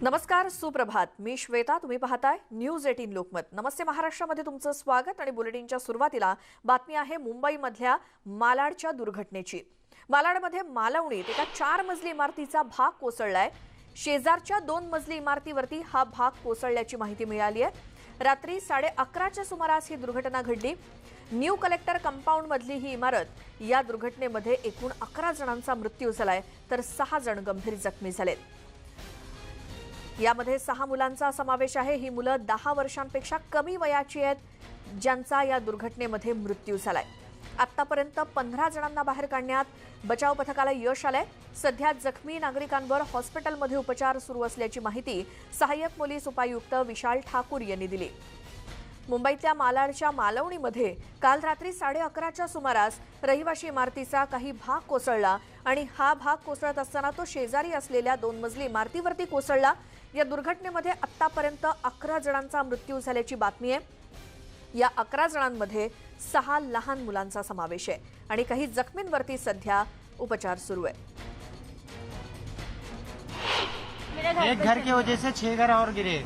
नमस्कार, सुप्रभात. मी श्वेता. तुम्ही पाहताय न्यूज 18 लोकमत. नमस्ते महाराष्ट्रामध्ये तुमचं स्वागत. आणि बुलेटिनच्या सुरुवातीला बातमी आहे मुंबईमधल्या मालाडच्या दुर्घटनेची. मालाडमध्ये मालवणीत एका 4 मजली इमारतीचा भाग कोसळलाय. शेजारच्या 2 मजली इमारतीवरती हा भाग कोसळल्याची माहिती मिळाली आहे. रात्री 11:30च्या सुमारास ही दुर्घटना घडली. न्यू कलेक्टर कंपाऊंड मधली ही इमारत. या दुर्घटनेमध्ये एकूण 11 जणांचा मृत्यू झालाय तर 6 जण गंभीर जखमी झालेत. यामध्ये 6 मुलांचा समावेश आहे. ही मुलं 10 वर्षांपेक्षा कमी वयाची आहेत, ज्यांचा या दुर्घटनेमध्ये मृत्यू झालाय. आतापर्यंत 15 जणांना बाहेर काढण्यात बचाव पथकाला यश आलंय. सध्या जखमी नागरिकांवर हॉस्पिटलमध्ये उपचार सुरू असल्याची माहिती सहाय्यक पोलीस उपायुक्त विशाल ठाकूर यांनी दिली. मुंबईतल्या मालाडच्या मालवणीमध्ये काल रात्री 11:30च्या सुमारास रहिवाशी इमारतीचा काही भाग कोसळला आणि हा भाग कोसळत असताना तो शेजारी असलेल्या 2 मजली इमारतीवरती कोसळला. या दुर्घटनेमध्ये आतापर्यंत 11 जणांचा मृत्यू झाल्याची बातमी आहे. या 11 जणांमध्ये 6 लहान मुलांचा समावेश आहे आणि काही जखमींवरती सध्या उपचार सुरू आहे. एक घर की वजह से 6 घर और गिरे,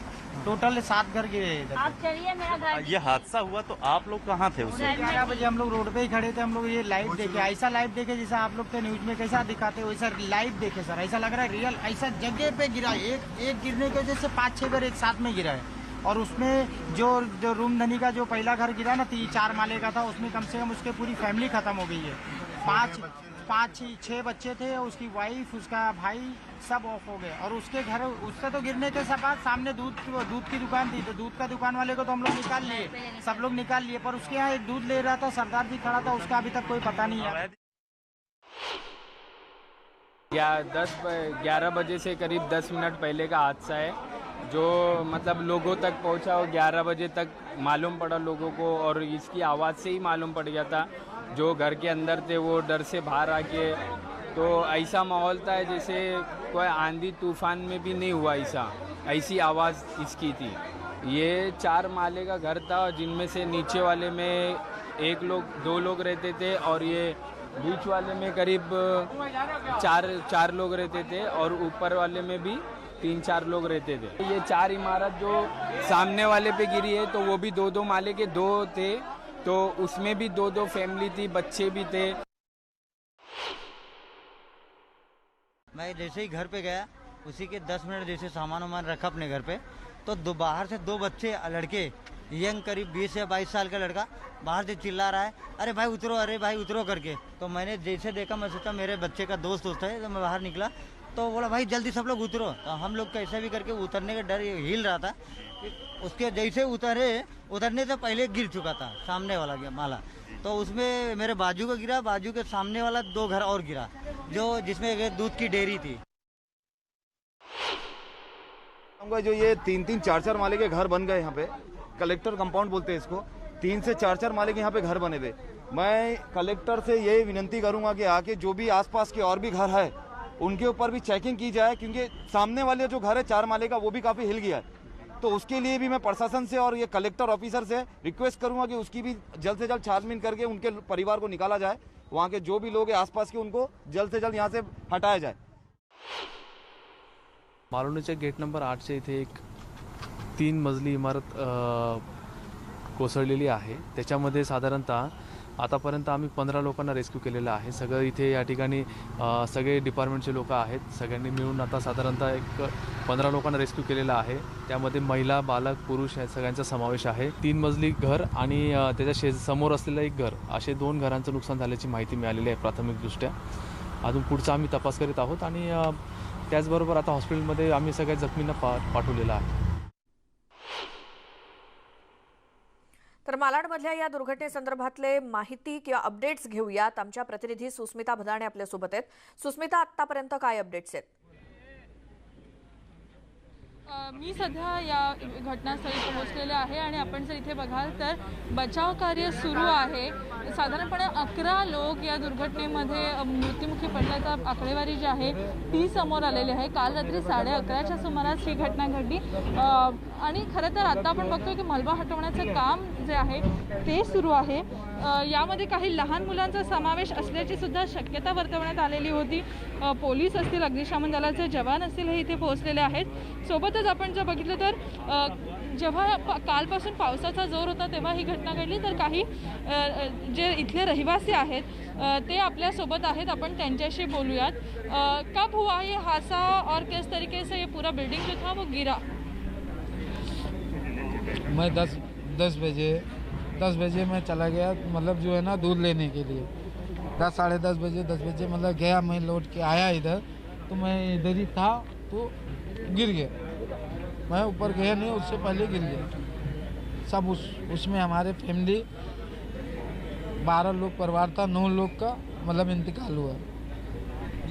टोटल 7 घर गिरे इधर। आप चलिए, मेरा घर। ये हादसा हुआ तो आप लोग कहाँ थे उस वक्त? 11 बजे हम लोग रोड पे ही खड़े थे। हम लोग ये लाइव देखे, ऐसा लाइव देखे जैसा आप लोग तो न्यूज में कैसा दिखाते हो, वैसा लाइव देखे सर। ऐसा लग रहा है रियल ऐसा जगह पे गिरा। एक गिरने की वजह से 5-6 घर एक साथ में गिरा है। और उसमें जो रूम धनी का जो पहला घर गिरा ना 4 माले का था, उसमें कम से कम उसके पूरी फैमिली खत्म हो गई है। 5-6 बच्चे थे, उसकी वाइफ, उसका भाई सब ऑफ हो गए। और उसके घर उससे तो गिरने के बाद सामने दूध की दुकान थी, तो दूध का दुकान वाले को तो हम लोग निकाल लिए, सब लोग निकाल लिए। पर उसके यहाँ एक दूध ले रहा था, सरदार जी खड़ा था, उसका अभी तक कोई पता नहीं है। 11 बजे से करीब 10 मिनट पहले का हादसा है, जो मतलब लोगों तक पहुंचा और 11 बजे तक मालूम पड़ा लोगों को, और इसकी आवाज़ से ही मालूम पड़ गया था। जो घर के अंदर थे वो डर से बाहर आके, तो ऐसा माहौल था जैसे कोई आंधी तूफान में भी नहीं हुआ, ऐसी आवाज़ इसकी थी। ये 4 माले का घर था, जिनमें से नीचे वाले में 2 लोग रहते थे, और ये बीच वाले में करीब 4 लोग रहते थे, और ऊपर वाले में भी 3-4 लोग रहते थे। ये 4 इमारत जो सामने वाले पे गिरी है, तो वो भी 2-2 माले के 2 थे, तो उसमें भी 2-2 फैमिली थी, बच्चे भी थे। मैं जैसे ही घर पे गया, उसी के 10 मिनट जैसे सामान वामान रखा अपने घर पे, तो बाहर से 2 बच्चे लड़के, यंग करीब 20 या 22 साल का लड़का बाहर से चिल्ला रहा है, अरे भाई उतरो, अरे भाई उतरो करके। तो मैंने जैसे देखा, मैं सोचा मेरे बच्चे का दोस्त है, तो मैं बाहर निकला तो बोला भाई जल्दी सब लोग उतरो। तो हम लोग कैसे भी करके उतरने का डर हिल रहा था। उसके जैसे उतरने से पहले गिर चुका था सामने वाला माला, तो उसमें मेरे बाजू का गिरा, बाजू के सामने वाला 2 घर और गिरा, जिसमें एक दूध की डेयरी थी। जो ये 3-3, 4-4 माले के घर बन गए यहाँ पे, कलेक्टर कंपाउंड बोलते हैं इसको। 3 से 4-4 माले के यहाँ पे घर बने हुए। मैं कलेक्टर से यही विनती करूंगा कि आके जो भी आसपास के और भी घर है उनके ऊपर भी चेकिंग की जाए, क्योंकि सामने वाले जो घर है 4 माले का, वो भी काफ़ी हिल गया है। तो उसके लिए भी मैं प्रशासन से और ये कलेक्टर ऑफिसर से रिक्वेस्ट करूंगा कि उसकी भी जल्द से जल्द छानबीन करके उनके परिवार को निकाला जाए। वहाँ के जो भी लोग हैं आसपास के, उनको जल्द से जल्द यहाँ से हटाया जाए। मालवणीच्या गेट नंबर 8 इथे एक 3 मजली इमारत कोसळलेली आहे. त्याच्यामध्ये साधारणतः आतापर्यंत आम्ही 15 लोकांना रेस्क्यू केलेलं आहे. सगळं इथे या ठिकाणी सगळे डिपार्टमेंटचे लोक आहेत. सगळ्यांनी मिळून आता साधारणतः एक 15 लोकांना रेस्क्यू केलेलं आहे. त्यामध्ये महिला, बालक, पुरुष या सगळ्यांचा समावेश आहे. 3 मजली घर आणि त्याच्या समोर असलेलं एक घर, असे 2 घरांचं नुकसान झाल्याची माहिती मिळालेली आहे प्राथमिकदृष्ट्या. अजून पुढचा आम्ही तपास करीत आहोत आणि त्याचबरोबर आता हॉस्पिटलमध्ये आम्ही सगळ्या जखमींना पाठवलेलं आहे. तर मालाडमधल्या या दुर्घटनेसंदर्भातले माहिती किंवा अपडेट्स घेऊयात. आमच्या प्रतिनिधी सुस्मिता भदाणे आपल्यासोबत आहेत. सुस्मिता, आतापर्यंत काय अपडेट्स आहेत? मी सध्या या घटनास्थळी पोहोचलेले आहे आणि आपण जर इथे बघाल तर बचाव कार्य सुरू आहे. साधारणपणे 11 लोक या दुर्घटनेमध्ये मृत्युमुखी पडल्याचा आकडेवारी जी आहे ती समोर आलेली आहे. काल रात्री 11:30च्या सुमारास ही घटना घडली आणि खरं तर आता आपण बघतोय की मलबा हटवण्याचं काम जे आहे ते सुरू आहे. यामध्ये काही लहान मुलांचा समावेश असल्याची सुद्धा शक्यता वर्तवण्यात आलेली होती। पोलीस असतील, अग्निशमन दलाचे जवान असतील, हे इथे पोहोचलेले आहेत। सोबतच आपण जर बघितलं तर जेव्हा कालपासून पावसाचा जोर होता तेव्हा ही घटना घडली, तर काही जे इथले रहिवासी आहेत ते आपल्या सोबत आहेत, आपण त्यांच्याशी बोलूयात। कब हुआ ये हादसा और किस तरीके से ये पूरा बिल्डिंग जो था वो गिरा? मैं 10 बजे मैं चला गया, मतलब जो है ना दूध लेने के लिए। 10 बजे मतलब गया, मैं लौट के आया इधर, तो मैं इधर ही था तो गिर गया। मैं ऊपर गया नहीं, उससे पहले गिर गया। सब उसमें हमारे फैमिली 12 लोग परिवार था, 9 लोग का मतलब इंतकाल हुआ।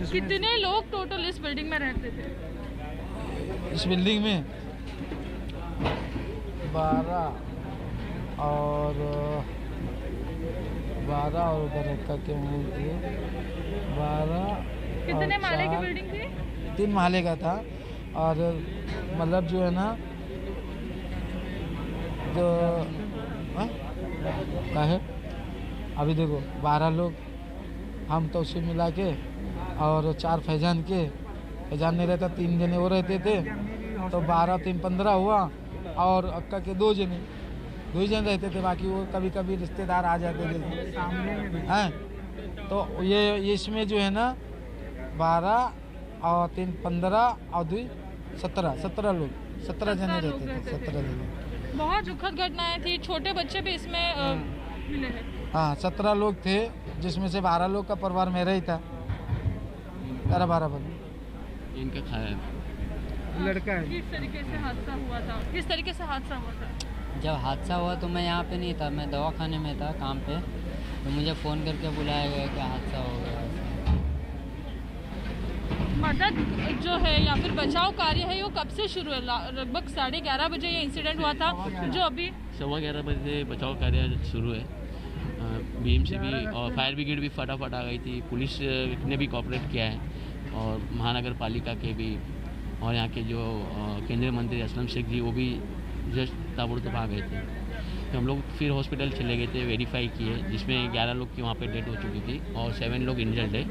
कितने लोग टोटल इस बिल्डिंग में रहते थे? इस बिल्डिंग में 12 और उधर रखा के 12। कितने माले की बिल्डिंग थी? 3 माले का था। और मतलब जो है ना जो क्या है, अभी देखो 12 लोग हम तो उसे मिला के, और 4 फैजान नहीं रहता, 3 जने वो रहते थे, तो 12 3 15 हुआ। और अक्का के 2 जने रहते थे, बाकी वो कभी कभी रिश्तेदार आ जाते थे हैं। तो ये इसमें जो है ना 12 और 3 15 और 2 17 लोग, 17 जने रहते थे, 17 जने। बहुत दुखद घटनाएं थी, छोटे बच्चे भी इसमें मिले हैं। हाँ 17 लोग थे, जिसमें से 12 लोग का परिवार मेरा ही था। 12 बंद इनका खाया लड़का है। किस तरीके से हादसा हुआ था? जब हादसा हुआ तो मैं यहाँ पे नहीं था, मैं दवाखाने में था काम पे, तो मुझे फ़ोन करके बुलाया गया कि हादसा हो गया। मदद जो है या फिर बचाव कार्य है वो कब से शुरू है? लगभग 11:30 बजे ये इंसिडेंट हुआ था, जो अभी 11:15 बजे बचाव कार्य शुरू है। बीएमसी भी और फायर ब्रिगेड भी फटाफट आ गई थी, पुलिस ने भी कोऑपरेट किया है, और महानगर पालिका के भी, और यहाँ के जो केंद्रीय मंत्री असलम शेख जी वो भी जस्ट ताबड़तोड़ आ गए थे। तो हम लोग फिर हॉस्पिटल चले गए थे, वेरीफाई किए, जिसमें 11 लोग की वहाँ पे डेथ हो चुकी थी और 7 लोग इंजर्ड है।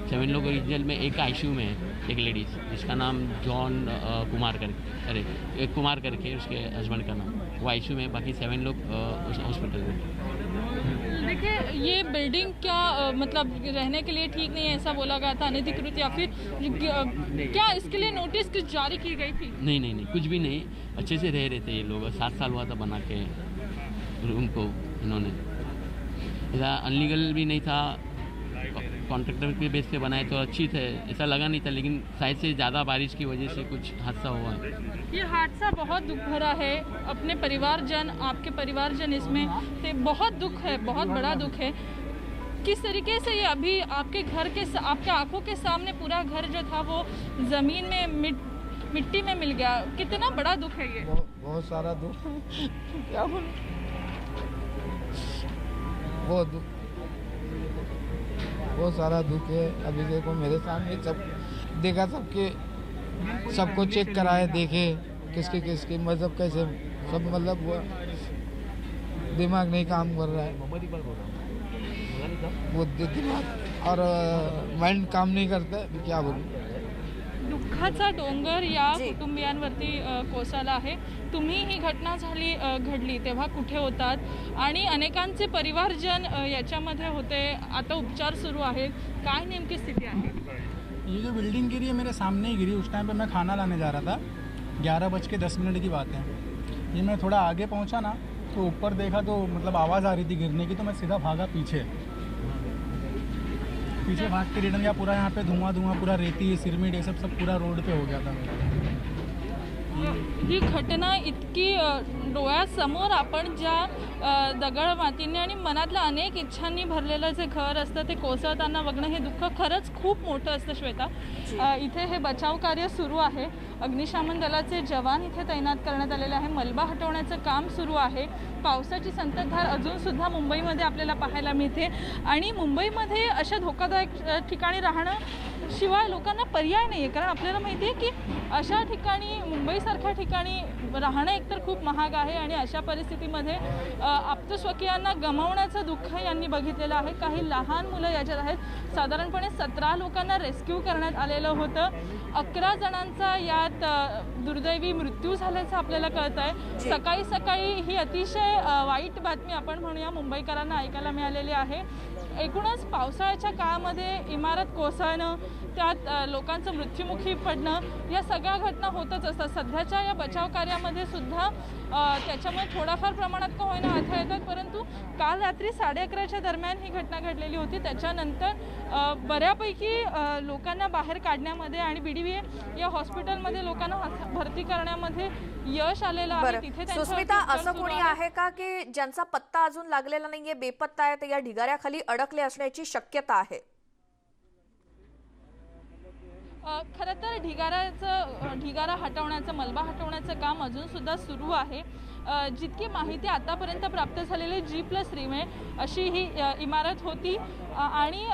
7 लोग इंजर्ड में एक आईसीयू में है, एक लेडीज़ जिसका नाम जॉन कुमार करके उसके हस्बैंड का नाम, वो आईसीयू में, बाकी 7 लोग उस हॉस्पिटल में। देखिए, ये बिल्डिंग क्या मतलब रहने के लिए ठीक नहीं है ऐसा बोला गया था, अनधिकृत, या फिर क्या इसके लिए नोटिस कुछ जारी की गई थी? नहीं, कुछ भी नहीं, अच्छे से रह रहे थे ये लोग। 7 साल हुआ था बना के रूम को इन्होंने, ऐसा अनलीगल भी नहीं था, कॉन्ट्रैक्टर के बेस पे बनाए तो अच्छी थे, ऐसा लगा नहीं था, लेकिन शायद से ज़्यादा बारिश की वजह से कुछ हादसा हुआ है। ये हादसा बहुत दुख भरा है, अपने परिवारजन, आपके परिवारजन इसमें थे, बहुत दुख है, बहुत बड़ा दुख है। किस तरीके से ये अभी आपके घर के, आपके आंखों के सामने पूरा घर जो था वो ज़मीन में मिट्टी में मिल गया, कितना बड़ा दुख है ये? बहुत सारा दुख क्या बोलूं, बहुत सारा दुख है। अभी देखो मेरे सामने सब देखा, सबको चेक कराए, देखे किसके मतलब कैसे सब, मतलब वो दिमाग नहीं काम कर रहा है, वो दिमाग और माइंड काम नहीं करता है, क्या बोलूं। दुःखाचा डोंगर या कुटुंबियांवरती कोसळला आहे। तुम्ही ही घटना घडली तेव्हा कुठे होतात आणि अनेकांचे परिवारजन याच्यामध्ये होते, आता उपचार सुरू आहेत, काय नेमकी स्थिती आहे? ये जो बिल्डिंग गिरी है मेरे सामने ही गिरी, उस टाइम पे मैं खाना लाने जा रहा था, 11:10 की बात है। ये मैं थोड़ा आगे पहुंचा ना तो ऊपर देखा तो मतलब आवाज़ आ रही थी गिरने की, तो मैं सीधा भागा पीछे भाग के रिटर्न गया। पूरा यहाँ पे धुआं पूरा रेती, सिरमिट, ये सब पूरा रोड पे हो गया था। ही घटना इतकी डोळ्यासमोर आपण ज्या दगड मातीने आणि मनातल्या अनेक इच्छांनी भरलेलं जे घर असतं ते कोसळताना बघणं हे दुःख खरंच खूप मोठं असतं श्वेता। इथे हे बचाव कार्य सुरू आहे, अग्निशमन दलाचे जवान इथे तैनात करण्यात आलेले आहे, मलबा हटवण्याचं काम सुरू आहे। पावसाची संततधार अजूनसुद्धा मुंबईमध्ये आपल्याला पाहायला मिळते आणि मुंबईमध्ये अशा धोकादायक ठिकाणी राहणं शिवाय लोकांना पर्याय नाही आहे, कारण आपल्याला माहिती आहे की अशा ठिकाणी मुंबईसारख्या ठिकाणी राहणं एकतर खूप महाग आहे आणि अशा परिस्थितीमध्ये आप्तस्वकीयांना गमावण्याचं दुःख यांनी बघितलेलं आहे। काही लहान मुलं याच्यात आहेत। साधारणपणे 17 लोकांना रेस्क्यू करण्यात आलेलं होतं। 11 जणांचा यात दुर्दैवी मृत्यू झाल्याचं आपल्याला कळत आहे। सकाळी सकाळी ही अतिशय वाईट बातमी आपण म्हणूया मुंबईकरांना ऐकायला मिळालेली आहे। एकूणच पावसाळ्याच्या काळामध्ये इमारत कोसळणं, त्यात लोकांचं मृत्युमुखी पडणं, या सगळ्या घटना होतच असतात। सध्याच्या या बचाव कार्यामध्ये सुद्धा त्याच्यामुळे थोडाफार प्रमाणात का होईना अडथळे येतात, परंतु काल रात्री 11:30च्या दरम्यान ही घटना घडलेली होती। त्याच्यानंतर बऱ्यापैकी लोकांना बाहेर काढण्यामध्ये आणि BDVA या हॉस्पिटलमध्ये लोकांना भरती करण्यामध्ये यश आलेलं आहे। तिथे सुस्मिता, असं कोणी आहे का की ज्यांचा पत्ता अजून लागलेला नाहीये, बेपत्ता आहे, ते या ढिगाऱ्याखाली अडकले असण्याची शक्यता आहे? खरं तर ढिगारा हटवण्याचं, मलबा हटवण्याचं काम अजून सुद्धा सुरू आहे। जितकी माहिती आतापर्यंत प्राप्त झालेली G+3 अशी ही इमारत होती आणि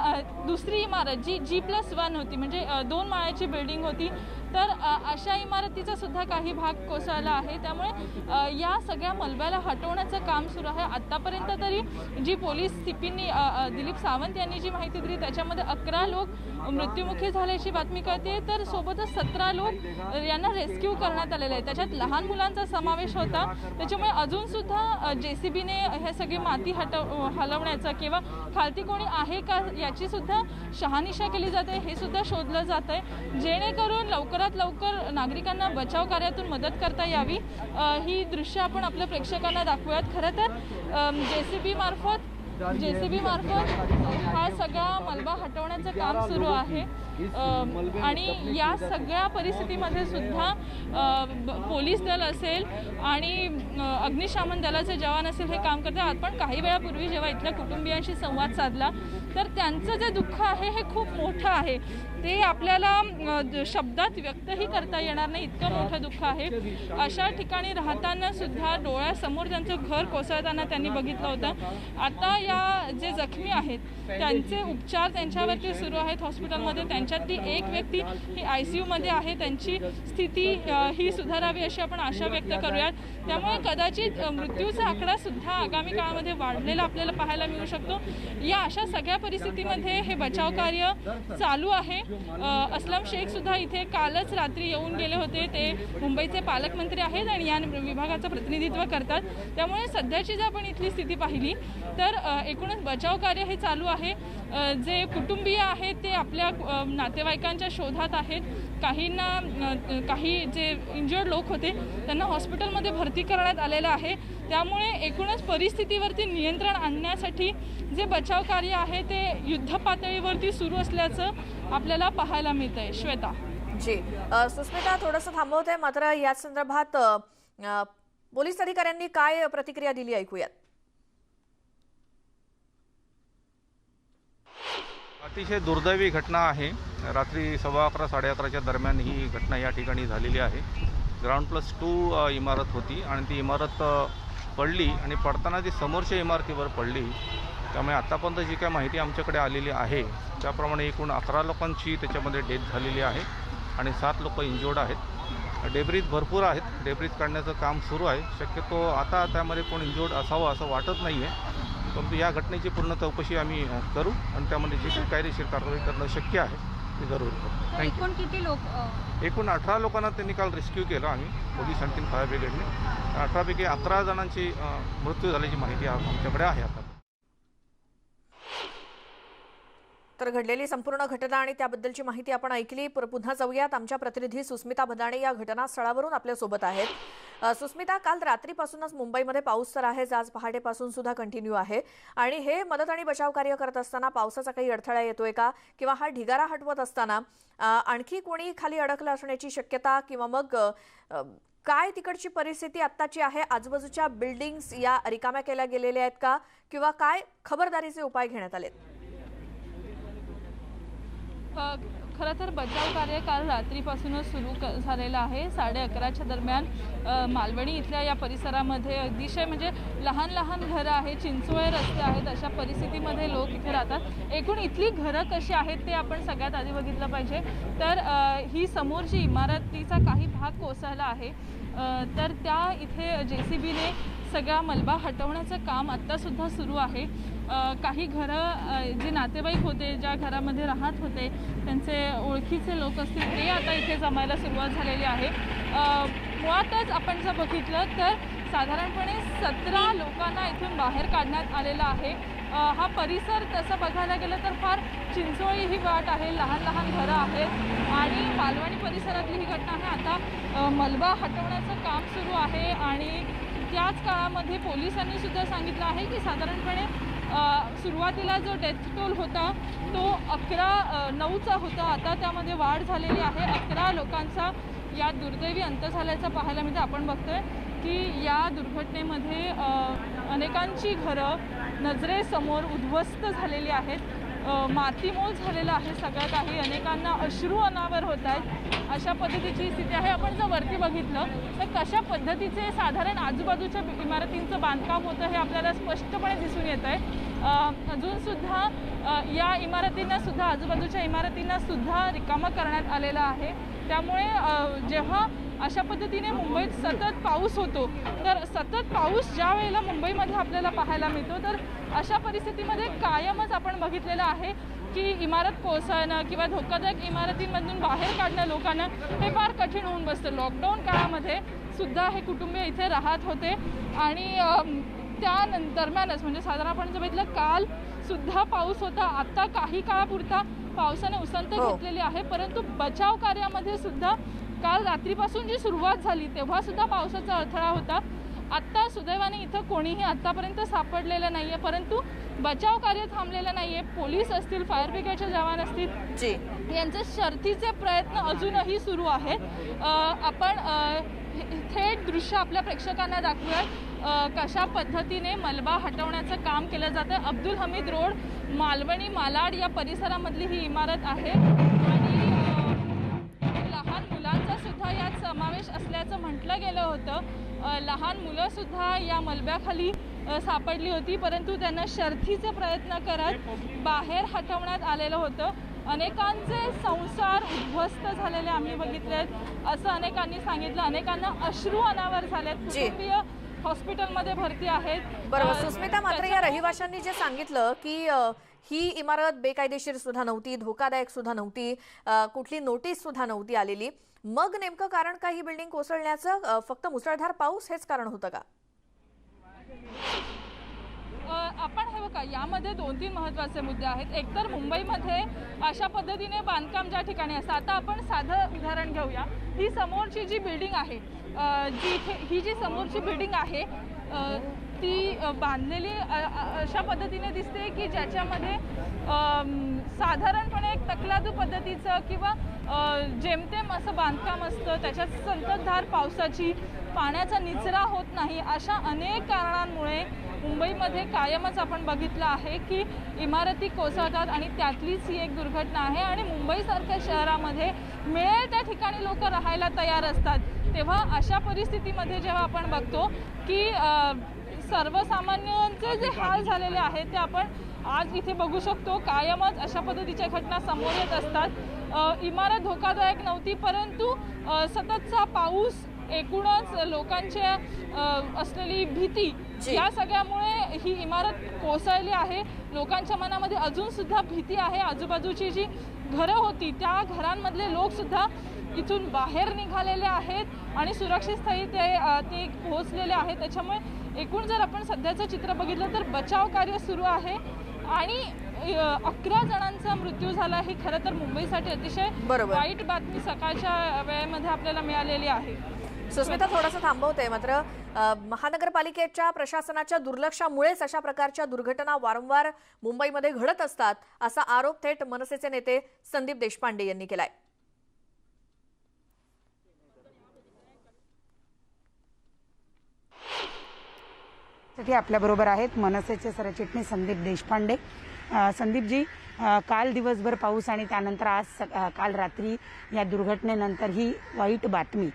दुसरी इमारत जी G+1 होती, म्हणजे 2 माळ्याची बिल्डिंग होती। तर अशा इमारतीचा सुद्धा काही भाग कोसळला आहे। त्यामुळे या सगळ्या मलब्याला हटवण्याचं काम सुरू आहे। आतापर्यंत तरी जी पोलीस CPनी दिलीप सावंत यांनी जी माहिती दिली त्याच्यामध्ये 11 लोक मृत्युमुखी झाल्याची बातमी कळते, तर सोबतच 17 लोक यांना रेस्क्यू करण्यात आलेले आहे। त्याच्यात लहान मुलांचा समावेश होता। त्याच्यामुळे अजून सुद्धा JCBने हे सगळी माती हलवण्याचं किंवा खालती कोणी आहे का याची सुद्धा शहानिशा केली जाते, हे सुद्धा शोधलं जात आहे, जेणेकरून लवकरात लवकर नागरिकांना बचाव कार्यातून मदत करता यावी। ही दृश्य आपण आपल्या प्रेक्षकांना दाखवूयात। खरं तर JCB मार्फत हा सगळा मलबा हटवण्याचं काम सुरू आहे आणि या सगळ्या परिस्थितीमध्ये सुद्धा पोलीस दल असेल आणि अग्निशमन दलाचे जवान असेल हे काम करतात। आपण काही वेळापूर्वी जेव्हा इथल्या कुटुंबियांशी संवाद साधला तर त्यांचं जे दुःख आहे हे खूप मोठं आहे, ते आपल्याला शब्दात व्यक्तही करता येणार नाही, इतकं मोठं दुःख आहे। अशा ठिकाणी राहताना सुद्धा डोळ्यासमोर त्यांचं घर कोसळताना त्यांनी बघितलं होतं। आता या जे जखमी आहेत त्यांचे उपचार त्यांच्यावरती सुरू आहेत हॉस्पिटलमध्ये। त्यांच्यातली एक व्यक्ती ही ICU मध्ये आहे, त्यांची स्थिती ही सुधारावी अशी आपण आशा व्यक्त करूयात। त्यामुळे कदाचित मृत्यूचा आकडा सुद्धा आगामी काळामध्ये वाढलेला आपल्याला पाहायला मिळू शकतो। या अशा सगळ्या परिस्थितीमध्ये हे बचाव कार्य चालू आहे। असलम शेख सुद्धा इथे कालच रात्री येऊन गेले होते। ते मुंबईचे पालकमंत्री आहेत आणि या विभागाचं प्रतिनिधित्व करतात। त्यामुळे सध्याची जर आपण इथली स्थिती पाहिली तर एकूणच बचाव कार्य हे चालू आहे। जे कुटुंबीय आहेत ते आपल्या नातेवाईकांच्या शोधात आहेत। काही जे इंजर्ड लोक होते त्यांना हॉस्पिटलमध्ये भरती करण्यात आलेलं आहे। त्यामुळे एकूणच परिस्थितीवरती नियंत्रण आणण्यासाठी जे बचाव कार्य आहे ते युद्ध पातळीवरती सुरू असल्याचं आपल्याला पाहायला मिळतंय। श्वेता जी, सुस्मिता थोडंसं थांबवते, मात्र या संदर्भात पोलीस अधिकाऱ्यांनी काय प्रतिक्रिया दिली ऐकूयात। अतिशय दुर्दैवी घटना आहे। रात्री 11:15 11:30च्या दरम्यान ही घटना या ठिकाणी झालेली आहे। ग्राउंड+2 इमारत होती आणि ती इमारत पडली आणि पडताना ती समोरच्या इमारतीवर पडली। त्यामुळे आतापर्यंत जी काय माहिती आमच्याकडे आलेली आहे त्याप्रमाणे एकूण 11 लोकांची त्याच्यामध्ये डेथ झालेली आहे आणि 7 लोक इंजर्ड आहेत। डेब्रीज भरपूर आहेत, डेब्रीज काढण्याचं काम सुरू आहे। शक्यतो आता त्यामध्ये कोण इंजर्ड असावं असं वाटत नाही आहे, परंतु या घटनेची पूर्ण चौकशी आम्ही करू आणि त्यामध्ये जी काही कायदेशीर कारवाई करणं शक्य आहे ते जरूर करू। एकूण किती लोक? एकूण 18 लोकांना त्यांनी काल रेस्क्यू केलं आम्ही पोलीस आणि फायर ब्रिगेडने। 18 पैकी 11 जणांची मृत्यू झाल्याची माहिती आमच्याकडे आहे आता। तर घडलेली संपूर्ण घटना आणि त्याबद्दलची माहिती आपण ऐकली। पुन्हा जाऊयात, आमच्या प्रतिनिधी सुस्मिता भदाणे या घटनास्थळावरून आपल्या सोबत आहेत। सुस्मिता, काल रात्रीपासूनच मुंबईमध्ये पाऊस तर आहेच, आज पहाटेपासून सुद्धा कंटिन्यू आहे आणि हे मदत आणि बचाव कार्य करत असताना पावसाचा काही अडथळा येतोय का, किंवा हा ढिगारा हटवत असताना आणखी कोणी खाली अडकलं असण्याची शक्यता, किंवा मग काय तिकडची परिस्थिती आत्ताची आहे? आजूबाजूच्या बिल्डिंग्स या रिकाम्या केल्या गेलेल्या आहेत का, किंवा काय खबरदारीचे उपाय घेण्यात आलेत? खरं तर बचाव कार्य काल रात्रीपासूनच सुरू झालेलं आहे. 11:30च्या दरम्यान मालवणी इथल्या या परिसरामध्ये अतिशय म्हणजे लहान लहान घरं आहेत, चिंचोळे रस्ते आहेत, अशा परिस्थितीमध्ये लोक इथे राहतात. एकूण इथली घरं कशी आहेत ते आपण सगळ्यात आधी बघितलं पाहिजे. तर ही समोरची इमारतीचा काही भाग कोसळला आहे. तर त्या इथे JCBने सगळा मलबा हटवण्याचं काम आत्तासुद्धा सुरू आहे. काही घरं जे नातेवाईक होते, ज्या घरामध्ये राहत होते, त्यांचे ओळखीचे लोक असतील, ते आता इथे जमायला सुरुवात झालेली आहे. मुळातच आपण जर बघितलं तर साधारणपणे 17 लोकांना इथून बाहेर काढण्यात आलेला आहे. हा परिसर तसं बघायला गेलं तर फार चिंचोळी ही वाट आहे, लहान लहान घरं आहेत आणि मालवणी परिसरातली ही घटना आहे. आता मलबा हटवण्याचं काम सुरू आहे आणि त्याच काळामध्ये पोलिसांनी सुद्धा सांगितलं आहे की साधारणपणे सुरुवातीला जो डेथ टोल होता तो 9चा होता. आता त्यामध्ये वाढ झालेली आहे. 11 लोकांचा या दुर्दैवी अंत झाल्याचं पाहायला मिळतं. आपण बघतोय की या दुर्घटनेमध्ये अनेकांची घरं नजरेसमोर उद्ध्वस्त झालेली आहेत. मातीमोल झालेलं आहे सगळं काही. अनेकांना अश्रू अनावर होत आहेत. अशा पद्धतीची स्थिती आहे. आपण जर वरती बघितलं तर कशा पद्धतीचे साधारण आजूबाजूच्या इमारतींचं बांधकाम होतं हे आपल्याला स्पष्टपणे दिसून येत आहे. अजूनसुद्धा या इमारतींनासुद्धा आजूबाजूच्या इमारतींनासुद्धा रिकामं करण्यात आलेलं आहे. त्यामुळे जेव्हा अशा पद्धतीने मुंबईत सतत पाऊस होतो तर सतत पाऊस ज्या वेळेला मुंबईमध्ये आपल्याला पाहायला मिळतो तर अशा परिस्थितीमध्ये कायमच आपण बघितलेलं आहे की इमारत कोसळणं किंवा धोकादायक इमारतींमधून बाहेर काढणं लोकांना हे फार कठीण होऊन बसतं. लॉकडाऊन काळामध्ये सुद्धा हे कुटुंबीय इथे राहत होते आणि त्या दरम्यानच म्हणजे साधारण आपण जर बघितलं काल सुद्धा पाऊस होता. आता काही काळापुरता पावसाने उसंत घेतलेली आहे, परंतु बचाव कार्यामध्ये सुद्धा काल रात्रीपासून जी सुरुवात झाली तेव्हा सुद्धा पावसाचा अडथळा होता. आत्ता सुदैवाने इथं कोणीही आत्तापर्यंत सापडलेलं नाही आहे, परंतु बचाव कार्य थांबलेलं नाही आहे. पोलीस असतील, फायर ब्रिगेडचे जवान असतील, यांचे शर्थीचे प्रयत्न अजूनही सुरू आहेत. आपण थेट दृश्य आपल्या प्रेक्षकांना दाखवूयात कशा पद्धतीने मलबा हटवण्याचं काम केलं जातं. अब्दुल हमीद रोड, मालवणी, मालाड या परिसरामधली ही इमारत आहे आणि लहान मुलांचा सुद्धा यात समावेश असल्याचं म्हटलं गेलं होतं. लहान मुलं सुद्धा या मलब्याखाली सापडली होती, परंतु त्यांना शर्थीचे प्रयत्न करत बाहेर हटवण्यात आलेलं होतं. अनेकांचे संसार उद्ध्वस्त झालेले आम्ही बघितलेत असं अनेकांनी सांगितलं. अनेकांना अश्रू अनावर झालेत. कुटुंबीय हॉस्पिटलमध्ये भरती आहेत. बरोबर सुस्मिता, मात्र या रहिवाशांनी जे सांगितलं की ही इमारत बेकायदेशीर सुद्धा नव्हती, धोकादायक सुद्धा नव्हती, कुठली नोटीस सुद्धा नव्हती आलेली, मग नेमकं कारण का ही बिल्डिंग कोसळण्याचं? फक्त मुसळधार पाऊस हेच कारण होतं का? आपण हे बघा, यामध्ये 2-3 महत्त्वाचे मुद्दे आहेत. एकतर मुंबईमध्ये अशा पद्धतीने बांधकाम ज्या ठिकाणी असतं, आता आपण साधं उदाहरण घेऊया. ही समोरची जी बिल्डिंग आहे, ही जी समोरची बिल्डिंग आहे ती बांधलेली अशा पद्धतीने दिसते की ज्याच्यामध्ये साधारणपणे एक तकलादू पद्धतीचं किंवा जेमतेम असं बांधकाम असतं. त्याच्यात संततधार पावसाची, पाण्याचा निचरा होत नाही, अशा अनेक कारणांमुळे मुंबईमध्ये कायमच आपण बघितलं आहे की इमारती कोसळतात आणि त्यातलीच ही एक दुर्घटना आहे. आणि मुंबईसारख्या शहरामध्ये मिळेल त्या ठिकाणी लोक राहायला तयार असतात. तेव्हा अशा परिस्थितीमध्ये जेव्हा आपण बघतो की सर्वसामान्यांचे जे हाल झालेले आहेत ते आपण आज इथे बघू शकतो. कायमच अशा पद्धतीच्या घटना समोर येत असतात. इमारत धोकादायक नव्हती, परंतु सततचा पाऊस, एकूणच लोकांच्या असलेली भीती, या सगळ्यामुळे ही इमारत कोसळली आहे. लोकांच्या मनामध्ये अजून सुद्धा भीती आहे. आजूबाजूची जी घरं होती त्या घरांमधले लोक सुद्धा इथून बाहेर निघालेले आहेत आणि सुरक्षित स्थळी ते पोहोचलेले आहेत. त्याच्यामुळे एकूण जर आपण सध्याचं चित्र बघितलं तर बचाव कार्य सुरू आहे आणि 11 जणांचा मृत्यू झाला. ही खरं तर मुंबईसाठी अतिशय वाईट बातमी सकाळच्या वेळेमध्ये आपल्याला मिळालेली आहे. सुस्मिता, थोडंसं थांबवते, मात्र महानगरपालिकेच्या प्रशासनाच्या दुर्लक्षामुळेच अशा प्रकारच्या दुर्घटना वारंवार मुंबईमध्ये घडत असतात, असा आरोप थेट मनसेचे नेते संदीप देशपांडे यांनी केलाय. आपल्या बरोबर आहेत मनसेचे सरचिटणीस संदीप देशपांडे. संदीपजी, काल दिवसभर पाऊस आणि त्यानंतर आज काल रात्री या दुर्घटनेनंतर ही वाईट बातमी,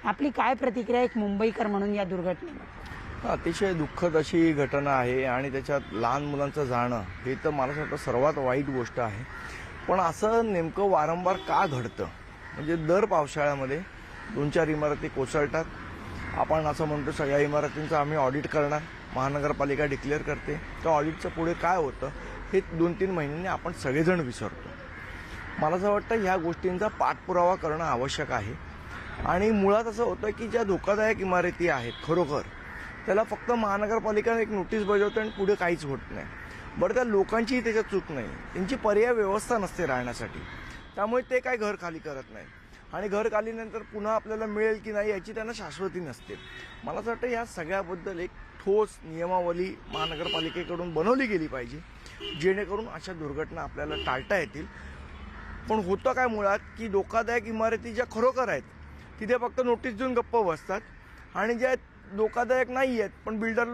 आपली काय प्रतिक्रिया एक मुंबईकर म्हणून या दुर्घटनेवर? अतिशय दुःखद अशी घटना आहे आणि त्याच्यात लहान मुलांचं जाणं हे तर मला असं वाटतं सर्वात वाईट गोष्ट आहे. पण असं नेमकं वारंवार का घडतं? म्हणजे दर पावसाळ्यामध्ये 2-4 इमारती कोसळतात. आपण असं म्हणतो सगळ्या इमारतींचं आम्ही ऑडिट करणार, महानगरपालिका डिक्लेअर करते. त्या ऑडिटचं पुढे काय होतं हे 2-3 महिन्यांनी आपण सगळेजण विसरतो. मला असं वाटतं ह्या गोष्टींचा पाठपुरावा करणं आवश्यक आहे. आणि मुळात असं होतं की ज्या धोकादायक इमारती आहेत खरोखर त्याला फक्त महानगरपालिका एक नोटीस बजावते आणि पुढे काहीच होत नाही. बरं, त्या लोकांचीही त्याच्यात चूक नाही, त्यांची पर्याय व्यवस्था नसते राहण्यासाठी, त्यामुळे ते काय घर खाली करत नाही. आणि घर खालीनंतर पुन्हा आपल्याला मिळेल की नाही याची त्यांना शाश्वती नसते. मला असं वाटतं या सगळ्याबद्दल एक ठोस नियमावली महानगरपालिकेकडून बनवली गेली पाहिजे, जेणेकरून अशा दुर्घटना आपल्याला टाळता येतील. पण होतं काय मुळात की धोकादायक इमारती ज्या खरोखर आहेत तिथे फक्त नोटीस देऊन गप्प बसतात, आणि ज्या धोकादायक नाही आहेत पण बिल्डर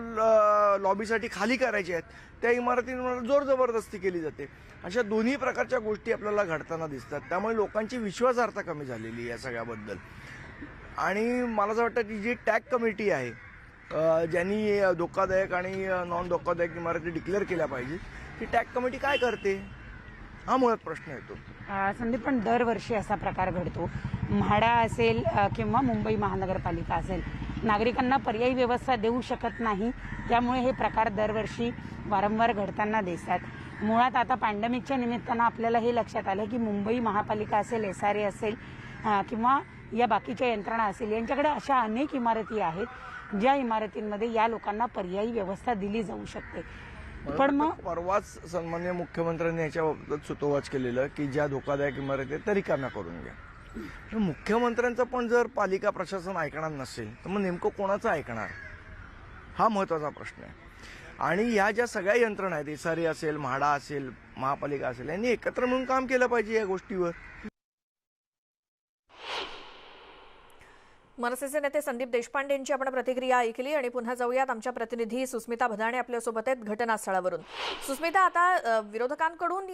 लॉबीसाठी खाली करायचे आहेत त्या इमारतींवर जोर जबरदस्ती केली जाते. अशा दोन्ही प्रकारच्या गोष्टी आपल्याला घडताना दिसतात. त्यामुळे लोकांची विश्वासार्हता कमी झालेली या सगळ्याबद्दल. आणि मला असं वाटतं की जी टॅग कमिटी आहे ज्यांनी धोकादायक आणि नॉन धोकादायक इमारती डिक्लेअर केल्या पाहिजे, ती टॅग कमिटी काय करते हा मुळात प्रश्न येतो. संदीप, पण दरवर्षी असा प्रकार घडतो. म्हाडा असेल किंवा मुंबई महानगरपालिका असेल, नागरिकांना पर्यायी व्यवस्था देऊ शकत नाही, त्यामुळे हे प्रकार दरवर्षी वारंवार घडताना दिसतात. मुळात आता पॅन्डेमिकच्या निमित्तानं आपल्याला हे लक्षात आलं की मुंबई महापालिका असेल, SRA असेल किंवा या बाकीच्या यंत्रणा असेल, यांच्याकडे अशा अनेक इमारती आहेत ज्या इमारतींमध्ये या लोकांना पर्यायी व्यवस्था दिली जाऊ शकते. पण मग परवाच सन्माननीय मुख्यमंत्र्यांनी याच्याबाबत सुतोवाच केलेलं की ज्या धोकादायक इमारती त्या रिकाम्या करून घ्या. मुख्यमंत्र्यांचं पण जर पालिका प्रशासन ऐकणार नसेल तर मग नेमकं कोणाचं ऐकणार हा महत्त्वाचा प्रश्न आहे. आणि ह्या ज्या सगळ्या यंत्रणा आहेत, SRA असेल, म्हाडा असेल, महापालिका असेल, यांनी एकत्र मिळून काम केलं पाहिजे या गोष्टीवर. मनसेचे नेते संदीप देशपांडे यांची आपण प्रतिक्रिया ऐकली आणि पुन्हा जाऊयात आमच्या प्रतिनिधी सुस्मिता भदाणे आपल्यासोबत आहेत घटनास्थळावरून. सुस्मिता, आता विरोधकांकडून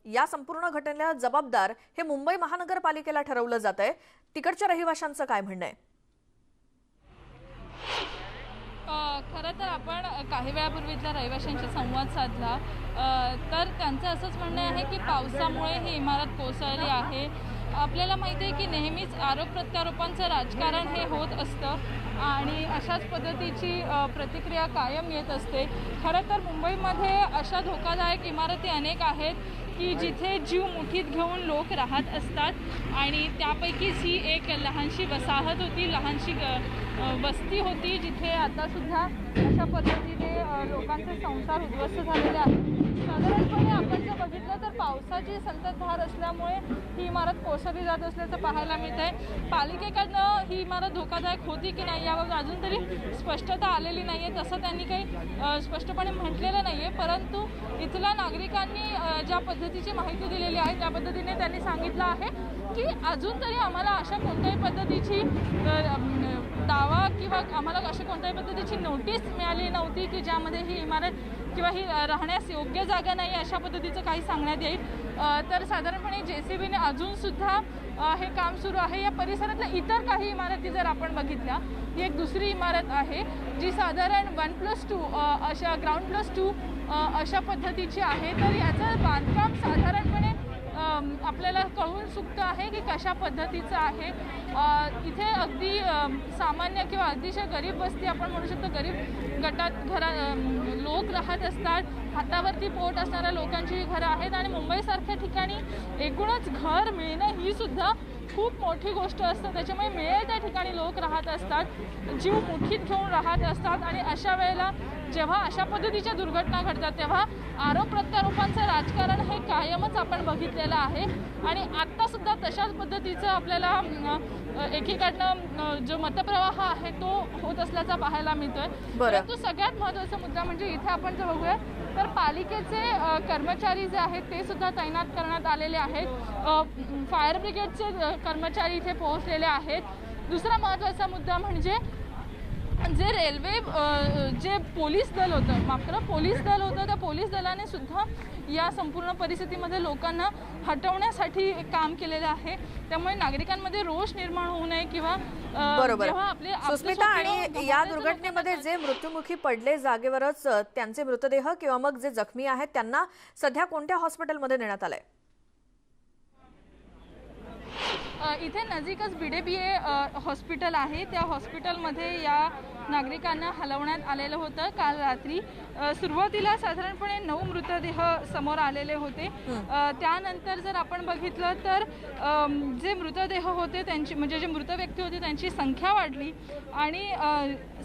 या संपूर्ण घटनेला जबाबदार हे मुंबई महानगरपालिकेला ठरवलं जात आहे. तिकडच्या रहिवाशांचं काय म्हणणं आहे? खरं तर आपण काही वेळापूर्वीच्या रहिवाशांशी संवाद साधला तर त्यांचं असंच म्हणणं आहे की पावसामुळे ही इमारत कोसळली आहे. आपल्याला माहिती आहे की नेहमीच आरोप प्रत्यारोपांचं राजकारण हे होत असतं आणि अशाच पद्धतीची प्रतिक्रिया कायम येत असते. खरं तर मुंबईमध्ये अशा धोकादायक इमारती अनेक आहेत की जिथे जीव मुठीत घेऊन लोक राहत असतात आणि त्यापैकीच ही एक लहानशी वसाहत होती, लहानशी वस्ती होती जिथे आतासुद्धा अशा पद्धतीने लोकांचे संसार उद्ध्वस्त झालेले आहेत. साधारणपणे आपण जर बघितलं तर पावसाची संततधार असल्यामुळे ही इमारत कोसळली जात असल्याचं पाहायला मिळत आहे. पालिकेकडनं ही इमारत धोकादायक होती की नाही याबाबत अजून तरी स्पष्टता आलेली नाही आहे, तसं त्यांनी काही स्पष्टपणे म्हटलेलं नाही आहे. परंतु इथल्या नागरिकांनी ज्या पद्धतीची माहिती दिलेली आहे त्या पद्धतीने त्यांनी सांगितलं आहे की अजून तरी आम्हाला अशा कोणत्याही पद्धतीची दावा किंवा आम्हाला अशा कोणत्याही पद्धतीची नोटीस मिळाली नव्हती की ज्यामध्ये ही इमारत किंवा ही राहण्यास योग्य जागा नाही अशा पद्धतीचं काही सांगण्यात येईल. तर साधारणपणे JCBने अजूनसुद्धा हे काम सुरू आहे. या परिसरातल्या इतर काही इमारती जर आपण बघितल्या, ही एक दुसरी इमारत आहे जी साधारण 1+2 अशा ग्राउंड+2 अशा पद्धतीची आहे. तर याचं बांधकाम साधारणपणे आपल्याला कळून चुकतं आहे की कशा पद्धतीचं आहे. इथे अगदी सामान्य किंवा अतिशय गरीब वस्ती आपण म्हणू शकतो, गरीब गटात लोक राहत असतात. हातावरती पोट असणाऱ्या लोकांची घरं आहेत आणि मुंबईसारख्या ठिकाणी एकूणच घर मिळणं ही सुद्धा खूप मोठी गोष्ट असते. त्याच्यामुळे मिळेल त्या ठिकाणी लोक राहत असतात, जीव मुठीत घेऊन राहत असतात आणि अशा वेळेला जेव्हा अशा पद्धतीच्या दुर्घटना घडतात तेव्हा आरोप प्रत्यारोपांचं राजकारण हे कायमच आपण बघितलेलं आहे. आणि आत्तासुद्धा तशाच पद्धतीचं आपल्याला एकीकडनं जो मतप्रवाह आहे तो होत असल्याचा पाहायला मिळतोय. परंतु सगळ्यात महत्त्वाचा मुद्दा म्हणजे इथे आपण जर बघूया तर पालिकेचे कर्मचारी जे आहेत ते सुद्धा तैनात करण्यात आलेले आहेत. फायर ब्रिगेडचे कर्मचारी इथे पोहोचलेले आहेत. दुसरा महत्त्वाचा मुद्दा म्हणजे जे रेल्वे जे पोलीस दल होतं, माफ करा, पोलीस दल होतं, त्या पोलीस दलाने सुद्धा या संपूर्ण परिस्थितीमध्ये लोकांना हटवण्यासाठी काम केलेलं आहे. त्यामुळे नागरिकांमध्ये रोष निर्माण होऊ नये किंवा बरोबर. जेव्हा आपले सुस्मिता, आणि या दुर्घटनेमध्ये जे मृत्युमुखी पडले जागेवरच त्यांचे मृतदेह किंवा मग जे जखमी आहेत त्यांना सध्या कोणत्या हॉस्पिटलमध्ये नेण्यात आलंय? इथे नजीकच BDBA हॉस्पिटल आहे. त्या हॉस्पिटलमध्ये या नागरिकांना हलवण्यात आलेलं होतं. काल रात्री सुरुवातीला साधारणपणे 9 मृतदेह समोर आलेले होते. त्यानंतर जर आपण बघितलं तर जे मृतदेह होते त्यांची, म्हणजे जे मृत व्यक्ती होते त्यांची संख्या वाढली आणि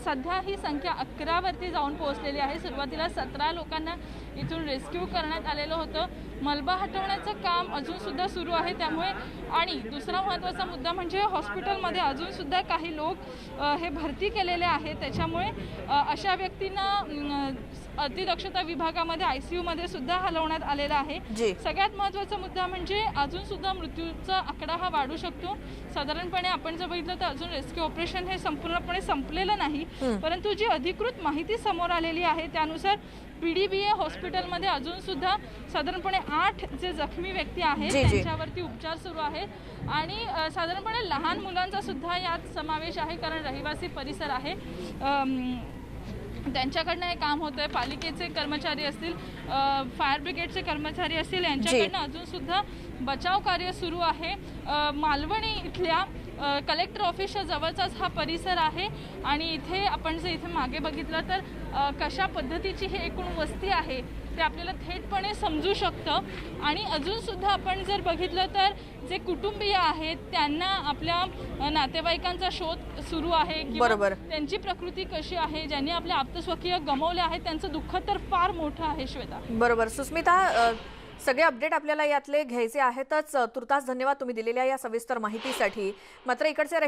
सध्या ही संख्या 11 वरती जाऊन पोहोचलेली आहे. सुरुवातीला 17 लोकांना इथून रेस्क्यू करण्यात आलेलं होतं. मलबा हटवण्याचं काम अजूनसुद्धा सुरू आहे. त्यामुळे, आणि दुसरा महत्त्वाचा मुद्दा म्हणजे हॉस्पिटलमध्ये अजूनसुद्धा काही लोक हे भरती केलेले आहेत. त्याच्यामुळे अशा व्यक्तींना अतिदक्षता विभागामध्ये ICUमध्ये सुद्धा हलवण्यात आलेला आहे. सगळ्यात महत्त्वाचा मुद्दा म्हणजे अजूनसुद्धा मृत्यूचा आकडा हा वाढू शकतो. साधारणपणे आपण जर बघितलं तर अजून रेस्क्यू ऑपरेशन हे संपूर्णपणे संपलेलं नाही, परंतु जी अधिकृत माहिती समोर आलेली आहे त्यानुसार BDBA हॉस्पिटलमध्ये अजून सुद्धा साधारणपणे 8 जे जखमी व्यक्ती आहेत त्यांच्यावरती उपचार सुरू आहेत आणि साधारणपणे लहान मुलांचा सुद्धा यात समावेश आहे, कारण रहिवासी परिसर आहे. त्यांच्याकडनं हे काम होतं आहे. पालिकेचे कर्मचारी असतील, फायर ब्रिगेडचे कर्मचारी असतील, यांच्याकडनं अजून सुद्धा बचाव कार्य सुरू आहे. मालवणी इथल्या कलेक्टर ऑफिसच्या जवळचाच हा परिसर आहे आणि इथे आपण जर इथे मागे बघितलं तर कशा पद्धतीची ही एकूण वस्ती आहे ते आपल्याला थेटपणे समजू शकतं. आणि अजूनसुद्धा आपण जर बघितलं तर जे कुटुंबीय आहेत त्यांना आपल्या नातेवाईकांचा शोध सुरू आहे किंवा त्यांची प्रकृती कशी आहे. ज्यांनी आपले आप्तस्वकीय गमावले आहेत त्यांचं दुःख तर फार मोठं आहे. श्वेता, बरोबर. सुस्मिता, सगळे अपडेट आपल्याला यातले घ्यायचे आहेतच. तुर्तास धन्यवाद तुम्ही दिलेल्या या सविस्तर माहितीसाठी. मात्र इकडचे